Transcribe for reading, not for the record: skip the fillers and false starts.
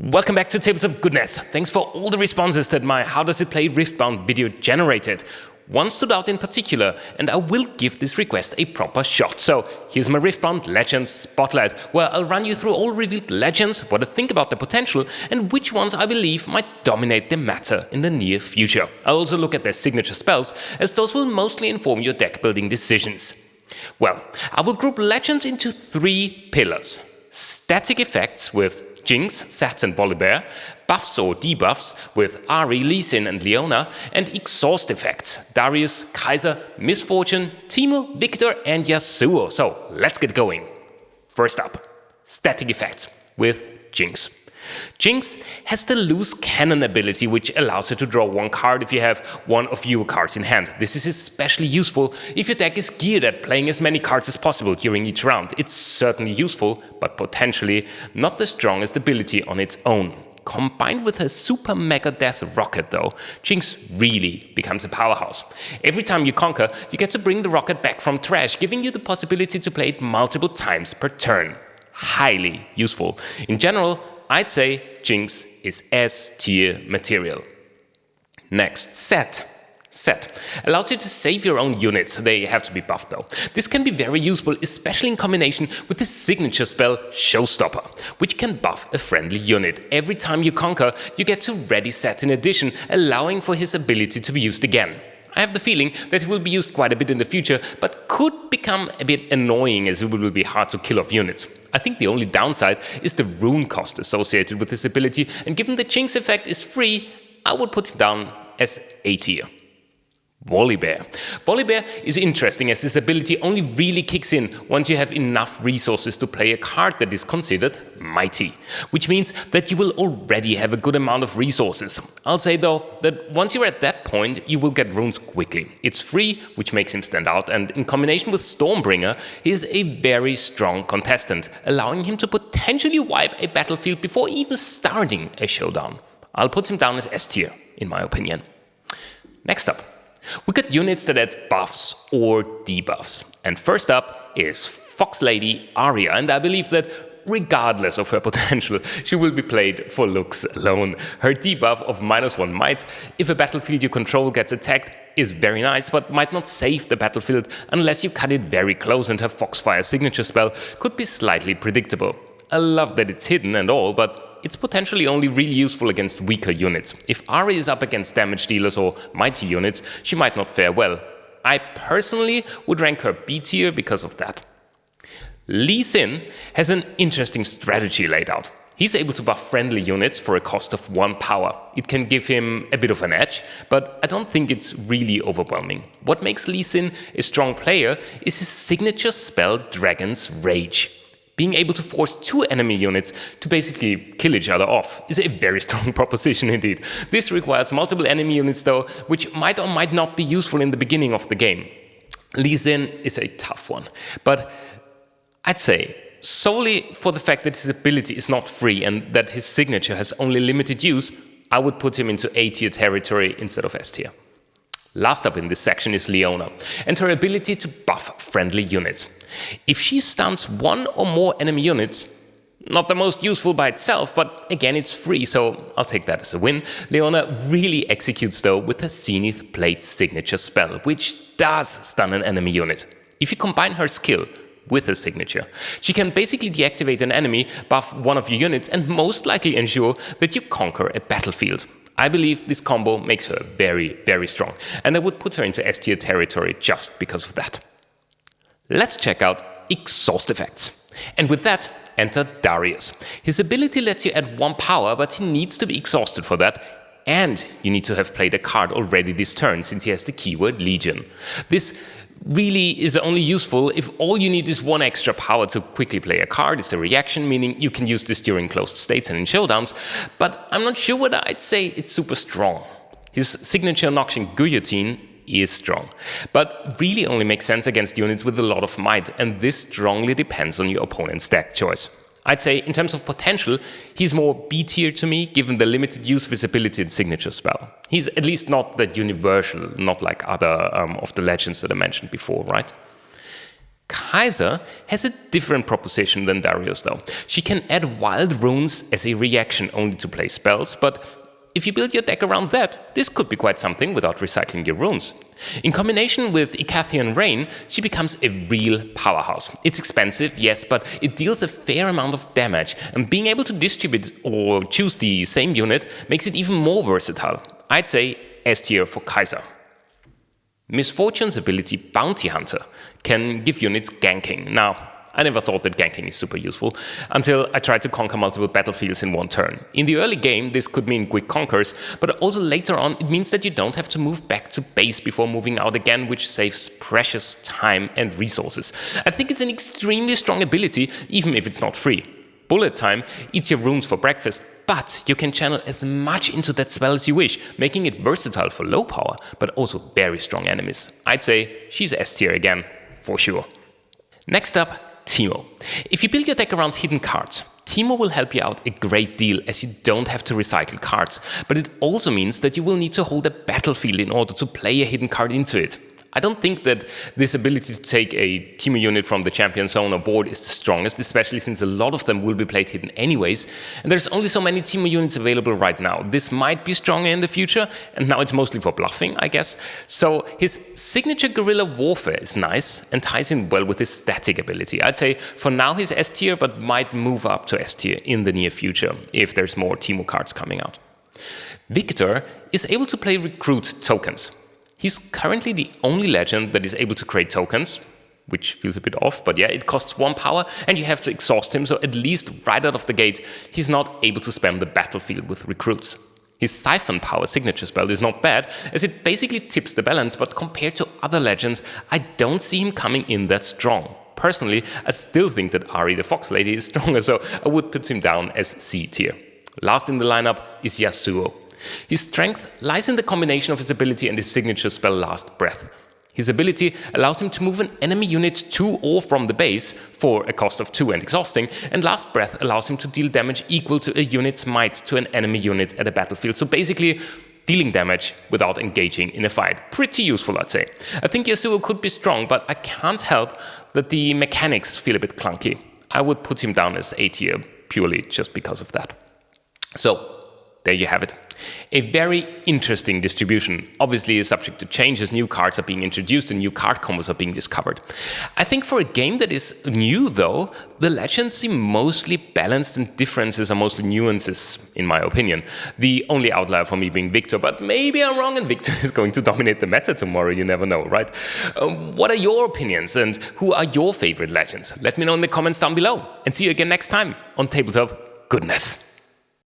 Welcome back to Tabletop Goodness. Thanks for all the responses that my How Does It Play Riftbound video generated. One stood out in particular, and I will give this request a proper shot. So here's my Riftbound Legends Spotlight, where I'll run you through all revealed legends, what I think about the potential, and which ones I believe might dominate the meta in the near future. I'll also look at their signature spells, as those will mostly inform your deck building decisions. Well, I will group legends into three pillars. Static effects with Jinx, Sett and Volibear, buffs or debuffs with Ahri, Lee and Leona, and exhaust effects, Darius, Kaisa, Misfortune, Teemo, Victor and Yasuo. So let's get going. First up, static effects with Jinx. Jinx has the loose cannon ability, which allows her to draw one card if you have one or fewer cards in hand. This is especially useful if your deck is geared at playing as many cards as possible during each round. It's certainly useful, but potentially not the strongest ability on its own. Combined with her super mega death rocket though, Jinx really becomes a powerhouse. Every time you conquer, you get to bring the rocket back from trash, giving you the possibility to play it multiple times per turn. Highly useful. In general, I'd say Jinx is S-tier material. Next, Sett. Sett allows you to save your own units. They have to be buffed though. This can be very useful, especially in combination with the signature spell Showstopper, which can buff a friendly unit. Every time you conquer, you get to ready Sett in addition, allowing for his ability to be used again. I have the feeling that he will be used quite a bit in the future, but could become a bit annoying as it will be hard to kill off units. I think the only downside is the rune cost associated with this ability, and given the Jinx effect is free, I would put him down as A tier. Volibear. Volibear is interesting as this ability only really kicks in once you have enough resources to play a card that is considered mighty, which means that you will already have a good amount of resources. I'll say though that once you're at that point, you will get runes quickly. It's free, which makes him stand out, and in combination with Stormbringer, he is a very strong contestant, allowing him to potentially wipe a battlefield before even starting a showdown. I'll put him down as S tier, in my opinion. Next up, we got units that add buffs or debuffs. And first up is Fox Lady Ahri, and I believe that regardless of her potential, she will be played for looks alone. Her debuff of -1 might, if a battlefield you control gets attacked, is very nice, but might not save the battlefield unless you cut it very close, and her Foxfire signature spell could be slightly predictable. I love that it's hidden and all, but it's potentially only really useful against weaker units. If Ahri is up against damage dealers or mighty units, she might not fare well. I personally would rank her B tier because of that. Lee Sin has an interesting strategy laid out. He's able to buff friendly units for a cost of 1 power. It can give him a bit of an edge, but I don't think it's really overwhelming. What makes Lee Sin a strong player is his signature spell Dragon's Rage. Being able to force 2 enemy units to basically kill each other off is a very strong proposition indeed. This requires multiple enemy units though, which might or might not be useful in the beginning of the game. Lee Sin is a tough one, but I'd say solely for the fact that his ability is not free and that his signature has only limited use, I would put him into A tier territory instead of S tier. Last up in this section is Leona, and her ability to buff friendly units. If she stuns 1 or more enemy units, not the most useful by itself, but again it's free, so I'll take that as a win. Leona really executes though with her Zenith Blade signature spell, which does stun an enemy unit. If you combine her skill with her signature, she can basically deactivate an enemy, buff one of your units, and most likely ensure that you conquer a battlefield. I believe this combo makes her very, very strong, and I would put her into S tier territory just because of that. Let's check out exhaust effects. And with that, enter Darius. His ability lets you add 1 power, but he needs to be exhausted for that, and you need to have played a card already this turn, since he has the keyword Legion. This really is only useful if all you need is 1 extra power to quickly play a card. It's a reaction, meaning you can use this during closed states and in showdowns, but I'm not sure whether I'd say it's super strong. His signature Noxian Guillotine is strong, but really only makes sense against units with a lot of might, and this strongly depends on your opponent's deck choice. I'd say in terms of potential, he's more B tier to me, given the limited use visibility and signature spell. He's at least not that universal, not like other of the legends that I mentioned before, right? Kaisa has a different proposition than Darius though. She can add wild runes as a reaction only to play spells, but if you build your deck around that, this could be quite something without recycling your runes. In combination with Icathian Rain, she becomes a real powerhouse. It's expensive, yes, but it deals a fair amount of damage, and being able to distribute or choose the same unit makes it even more versatile. I'd say S tier for Kaisa. Miss Fortune's ability Bounty Hunter can give units ganking. Now, I never thought that ganking is super useful until I tried to conquer multiple battlefields in one turn. In the early game, this could mean quick conquers, but also later on, it means that you don't have to move back to base before moving out again, which saves precious time and resources. I think it's an extremely strong ability, even if it's not free. Bullet Time eats your runes for breakfast, but you can channel as much into that spell as you wish, making it versatile for low power, but also very strong enemies. I'd say she's S tier again, for sure. Next up, Teemo. If you build your deck around hidden cards, Teemo will help you out a great deal as you don't have to recycle cards, but it also means that you will need to hold a battlefield in order to play a hidden card into it. I don't think that this ability to take a Teemo unit from the champion zone or board is the strongest, especially since a lot of them will be played hidden anyways, and there's only so many Teemo units available right now. This might be stronger in the future, and now it's mostly for bluffing, I guess. So his signature guerrilla warfare is nice and ties in well with his static ability. I'd say for now he's S tier, but might move up to S tier in the near future if there's more Teemo cards coming out. Victor is able to play recruit tokens. He's currently the only legend that is able to create tokens, which feels a bit off, but yeah, it costs 1 power and you have to exhaust him, so at least right out of the gate, he's not able to spam the battlefield with recruits. His Siphon Power signature spell is not bad, as it basically tips the balance, but compared to other legends, I don't see him coming in that strong. Personally, I still think that Ahri the Fox Lady is stronger, so I would put him down as C tier. Last in the lineup is Yasuo. His strength lies in the combination of his ability and his signature spell Last Breath. His ability allows him to move an enemy unit to or from the base for a cost of 2 and exhausting, and Last Breath allows him to deal damage equal to a unit's might to an enemy unit at a battlefield. So basically, dealing damage without engaging in a fight. Pretty useful, I'd say. I think Yasuo could be strong, but I can't help that the mechanics feel a bit clunky. I would put him down as A tier, purely just because of that. So, there you have it. A very interesting distribution. Obviously is subject to change as new cards are being introduced and new card combos are being discovered. I think for a game that is new though, the legends seem mostly balanced and differences are mostly nuances, in my opinion. The only outlier for me being Victor, but maybe I'm wrong and Victor is going to dominate the meta tomorrow, you never know, right? What are your opinions and who are your favorite legends? Let me know in the comments down below and see you again next time on Tabletop Goodness.